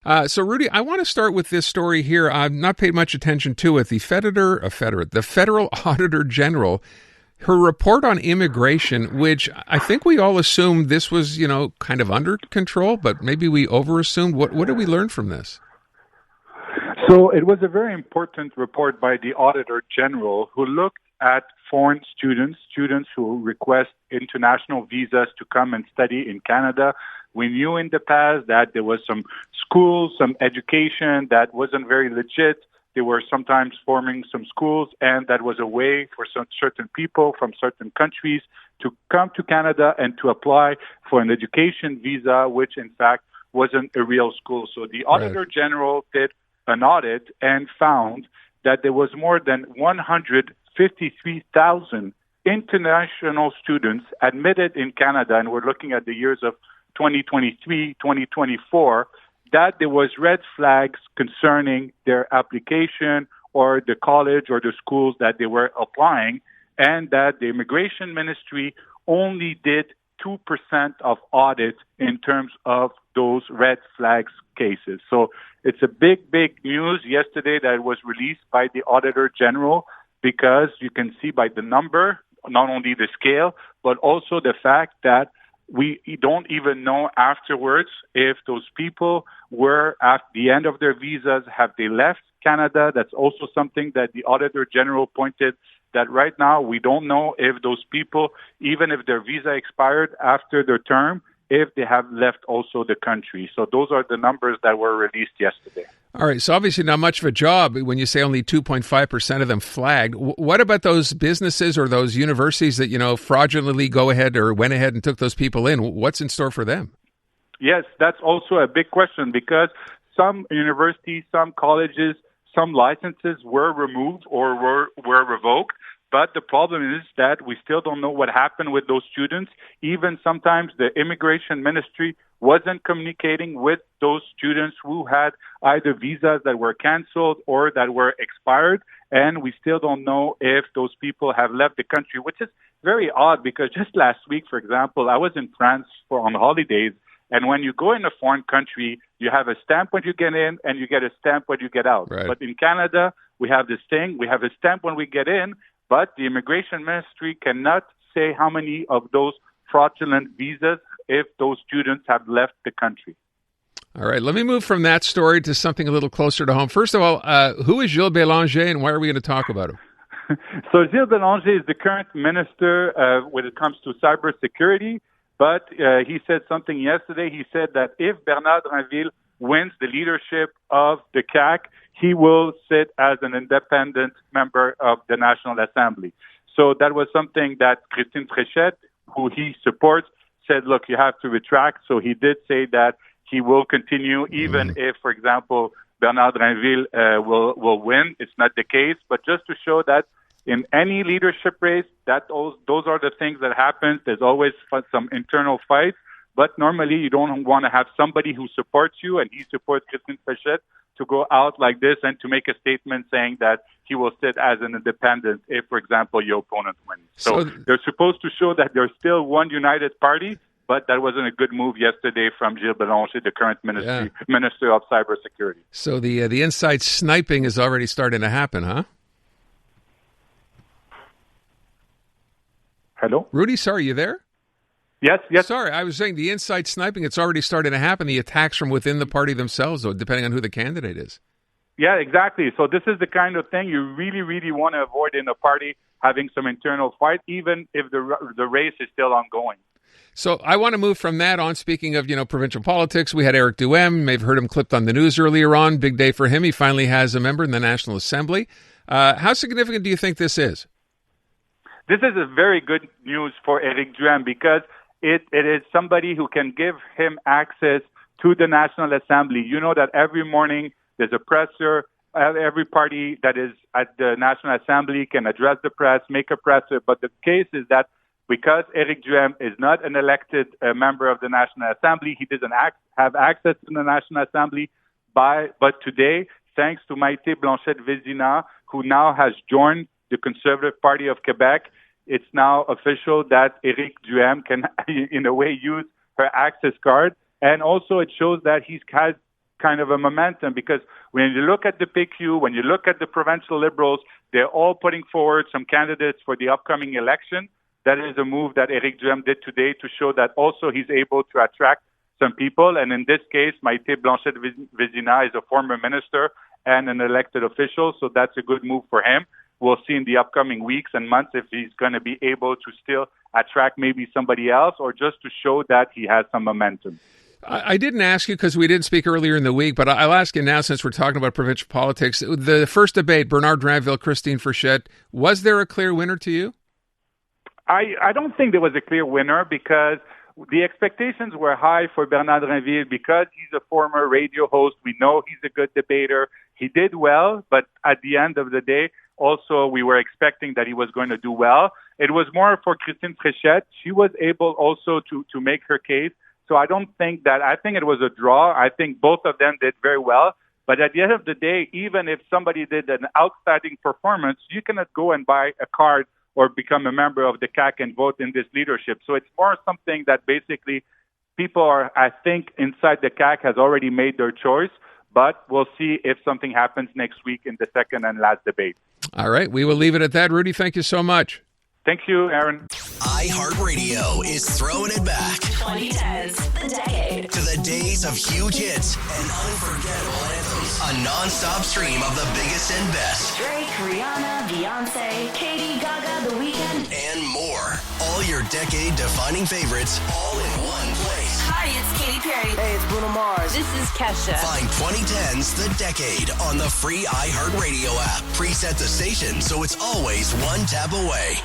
So, Rudy, I want to start with this story here. I've not paid much attention to it. The Federal Auditor General, her report on immigration, which I think we all assumed this was, kind of under control, but maybe we overassumed. What did we learn from this? So it was a very important report by the Auditor General who looked at foreign students who request international visas to come and study in Canada. We knew in the past that there was some schools, some education that wasn't very legit. They were sometimes forming some schools, and that was a way for some certain people from certain countries to come to Canada and to apply for an education visa, which in fact wasn't a real school. So the Auditor General did an audit and found that there was more than 153,000 international students admitted in Canada, and we're looking at the years of 2023, 2024, that there was red flags concerning their application or the college or the schools that they were applying, and that the immigration ministry only did 2% of audit in terms of those red flags cases. So it's a big news yesterday that was released by the Auditor General, because you can see by the number, not only the scale, but also the fact that we don't even know afterwards if those people were at the end of their visas, have they left Canada? That's also something that the Auditor General pointed that right now we don't know if those people, even if their visa expired after their term, if they have left also the country. So those are the numbers that were released yesterday. All right, so obviously not much of a job when you say only 2.5% of them flagged. What about those businesses or those universities that, fraudulently went ahead and took those people in? What's in store for them? Yes, that's also a big question, because some universities, some colleges, some licenses were removed or were revoked. But the problem is that we still don't know what happened with those students. Even sometimes the immigration ministry wasn't communicating with those students who had either visas that were canceled or that were expired. And we still don't know if those people have left the country, which is very odd, because just last week, for example, I was in France on holidays. And when you go in a foreign country, you have a stamp when you get in and you get a stamp when you get out. Right. But in Canada, we have this thing. We have a stamp when we get in, but the immigration ministry cannot say how many of those fraudulent visas if those students have left the country. All right, let me move from that story to something a little closer to home. First of all, who is Gilles Bélanger, and why are we going to talk about him? So Gilles Bélanger is the current minister when it comes to cybersecurity, but he said something yesterday. He said that if Bernard Drinville wins the leadership of the CAQ, he will sit as an independent member of the National Assembly. So that was something that Christine Fréchette, who he supports, said, look, you have to retract. So he did say that he will continue, even if, for example, Bernard Drinville will win. It's not the case, but just to show that in any leadership race, that those are the things that happen. There's always some internal fights, but normally you don't want to have somebody who supports you, and he supports Christine Fréchette, to go out like this and to make a statement saying that he will sit as an independent if, for example, your opponent wins. So they're supposed to show that there's still one united party, but that wasn't a good move yesterday from Gilles Bélanger, the current Minister of Cybersecurity. So the inside sniping is already starting to happen, huh? Hello? Rudy, sorry, you there? Yes. Sorry, I was saying the inside sniping, it's already starting to happen, the attacks from within the party themselves, though, depending on who the candidate is. Yeah, exactly. So this is the kind of thing you really, really want to avoid in a party, having some internal fight, even if the race is still ongoing. So I want to move from that on. Speaking of, provincial politics, we had Éric Duhaime. You may have heard him clipped on the news earlier on. Big day for him. He finally has a member in the National Assembly. How significant do you think this is? This is a very good news for Éric Duhaime, because it is somebody who can give him access to the National Assembly. You know that every morning there's a presser. Every party that is at the National Assembly can address the press, make a presser. But the case is that because Éric Duhaime is not an elected member of the National Assembly, he doesn't have access to the National Assembly. But today, thanks to Maïté Blanchette-Vézina, who now has joined the Conservative Party of Quebec, it's now official that Éric Duhaime can, in a way, use her access card. And also it shows that he has kind of a momentum, because when you look at the PQ, when you look at the provincial Liberals, they're all putting forward some candidates for the upcoming election. That is a move that Éric Duhaime did today to show that also he's able to attract some people. And in this case, Maïté Blanchette-Vézina is a former minister and an elected official, so that's a good move for him. We'll see in the upcoming weeks and months if he's going to be able to still attract maybe somebody else, or just to show that he has some momentum. I didn't ask you because we didn't speak earlier in the week, but I'll ask you now since we're talking about provincial politics. The first debate, Bernard Drinville, Christine Frechette, was there a clear winner to you? I don't think there was a clear winner, because the expectations were high for Bernard Drinville because he's a former radio host. We know he's a good debater. He did well, but at the end of the day, also we were expecting that he was going to do well. It was more for Christine Frechette. She was able also to make her case. So I think it was a draw. I think both of them did very well. But at the end of the day, even if somebody did an outstanding performance, you cannot go and buy a card or become a member of the CAQ and vote in this leadership. So it's more something that basically people are, I think, inside the CAQ has already made their choice. But we'll see if something happens next week in the second and last debate. All right. We will leave it at that. Rudy, thank you so much. Thank you, Aaron. iHeartRadio is throwing it back. 2010s, the decade. To the days of huge hits and unforgettable anthems. A non-stop stream of the biggest and best. Drake, Rihanna, Beyonce, Katy, Gaga, The Weeknd, and more. All your decade-defining favorites, all in one place. Hi, it's Katy Perry. Hey, it's Bruno Mars. This is Kesha. Find 2010's The Decade on the free iHeartRadio app. Preset the station so it's always one tap away.